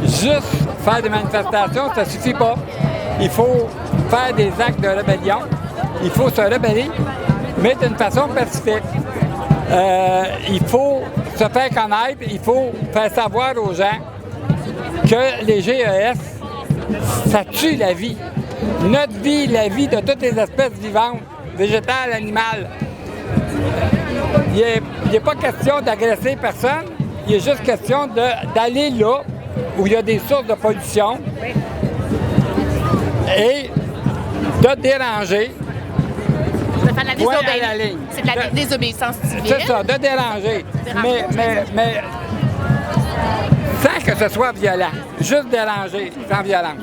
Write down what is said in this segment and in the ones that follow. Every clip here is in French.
Juste faire des manifestations, ça ne suffit pas. Il faut faire des actes de rébellion. Il faut se rebeller, mais d'une façon pacifique. Il faut se faire connaître, il faut faire savoir aux gens que les GES, ça tue la vie. Notre vie, la vie de toutes les espèces vivantes, végétales, animales. Il n'est pas question d'agresser personne, il est juste question d'aller là où il y a des sources de pollution et de déranger. De faire de c'est de la désobéissance civile. C'est ça, de déranger. Mais sans que ce soit violent. Juste déranger, sans violence.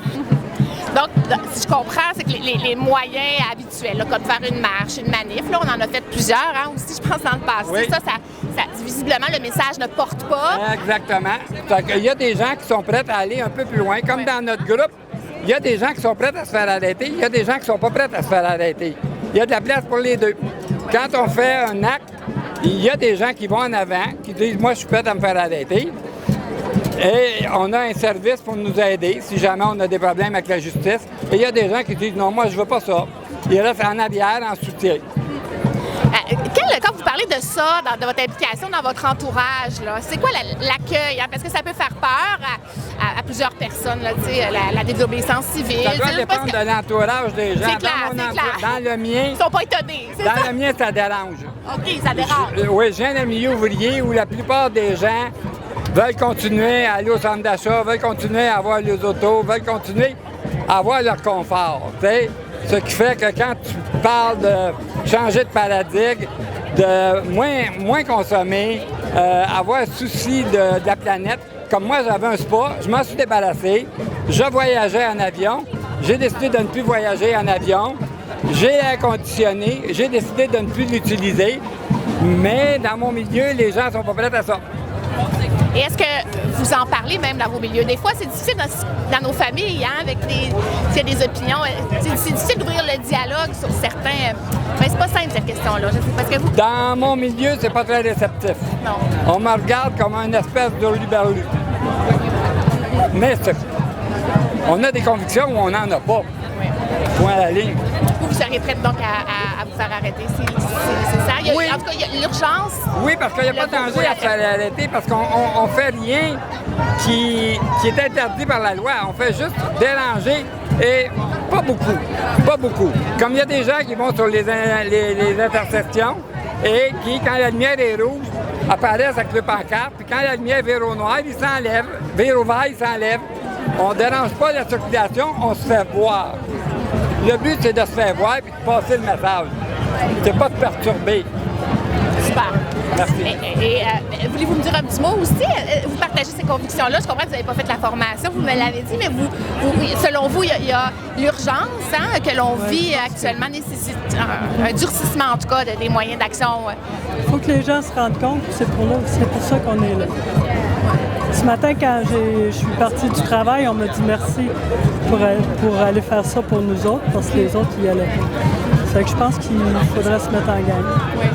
Donc, si je comprends, c'est que les moyens habituels, là, comme faire une marche, une manif, là, on en a fait plusieurs hein, aussi, je pense, dans le passé. Oui. Ça, visiblement, le message ne porte pas. Exactement. Il y a des gens qui sont prêts à aller un peu plus loin. Comme dans notre groupe, il y a des gens qui sont prêts à se faire arrêter, il y a des gens qui ne sont pas prêts à se faire arrêter. Il y a de la place pour les deux. Quand on fait un acte, il y a des gens qui vont en avant, qui disent « Moi, je suis prêt à me faire arrêter ». Et on a un service pour nous aider si jamais on a des problèmes avec la justice. Et il y a des gens qui disent « Non, moi, je veux pas ça ». Ils restent en arrière, en soutien. Quand vous parlez de ça, de votre implication dans votre entourage, c'est quoi l'accueil? Hein? Parce que ça peut faire peur à plusieurs personnes, là, la désobéissance civile. Ça doit dépendre de l'entourage des gens. C'est clair, c'est clair. Dans le mien... Ils sont pas étonnés, c'est ça? Dans le mien, ça dérange. OK, ça dérange. Oui, je viens d'un milieu ouvrier où la plupart des gens veulent continuer à aller au centre d'achat, veulent continuer à avoir les autos, veulent continuer à avoir leur confort. T'sais? Ce qui fait que quand tu parles de changer de paradigme, de moins consommer, avoir souci de la planète, comme moi j'avais un spa, je m'en suis débarrassé, je voyageais en avion, j'ai décidé de ne plus voyager en avion, j'ai air conditionné, j'ai décidé de ne plus l'utiliser, mais dans mon milieu, les gens ne sont pas prêts à ça. Et est-ce que vous en parlez même dans vos milieux? Des fois, c'est difficile dans nos familles, hein, avec s'il y a des opinions. C'est difficile d'ouvrir le dialogue sur certains... Mais c'est pas simple, cette question-là. Parce que vous... Dans mon milieu, c'est pas très réceptif. Non. On me regarde comme une espèce de hurluberlu. Mais on a des convictions où on n'en a pas. Oui. Point à la ligne. Vous seriez prête donc à vous faire arrêter? C'est ça? Oui. En tout cas, il y a l'urgence. Oui, parce qu'il n'y a pas de danger à se faire arrêter parce qu'on ne fait rien qui est interdit par la loi. On fait juste déranger et pas beaucoup. Pas beaucoup. Comme il y a des gens qui vont sur les intersections et qui, quand la lumière est rouge, apparaissent avec le pancarte, puis quand la lumière vire au noir, ils s'enlèvent, vire au vert, ils s'enlèvent. On ne dérange pas la circulation, on se fait voir. Le but, c'est de se faire voir et de passer le message. C'est pas de perturber. Super. Merci. Et voulez-vous me dire un petit mot aussi? Vous partagez ces convictions-là. Je comprends que vous n'avez pas fait la formation, vous me l'avez dit, mais selon vous, il y a l'urgence hein, que l'on vit actuellement nécessite un durcissement, en tout cas, des moyens d'action. Il faut que les gens se rendent compte que c'est pour ça qu'on est là. Ce matin, quand je suis partie du travail, on m'a dit merci pour aller faire ça pour nous autres, parce que les autres, y allaient pas. C'est que je pense qu'il faudrait se mettre en gang. Oui.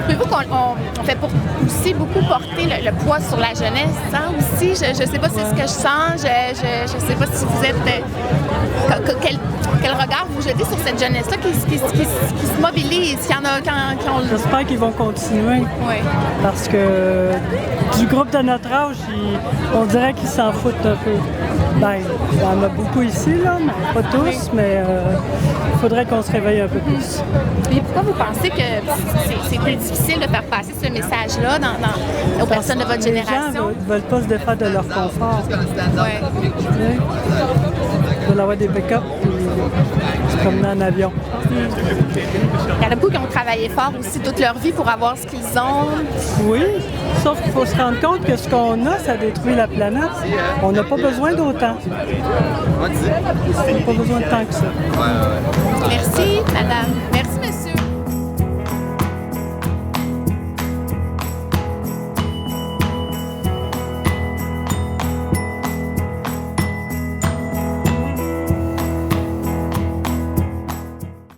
Trouvez-vous qu'on fait aussi beaucoup porter le poids sur la jeunesse, hein, aussi? Je ne sais pas si c'est ce que je sens, je ne sais pas si vous êtes... Quel regard vous jetez sur cette jeunesse-là qui se mobilise, qui en a... J'espère qu'ils vont continuer. Oui. Parce que du groupe de notre âge, on dirait qu'ils s'en foutent un peu. Ben, il y en a beaucoup ici, là, mais pas tous, oui. Mais il faudrait qu'on se réveille un peu plus. Et pourquoi vous pensez que c'est plus difficile de faire passer ce message-là aux personnes de votre génération? Les gens ne veulent pas se défaire de leur confort. Oui. Ils veulent avoir des pick-up et se promener en avion. Il y en a beaucoup qui ont travaillé fort aussi toute leur vie pour avoir ce qu'ils ont. Oui, sauf qu'il faut se rendre compte que ce qu'on a, ça détruit la planète. On n'a pas besoin d'autant. On n'a pas besoin de tant que ça. Merci, madame.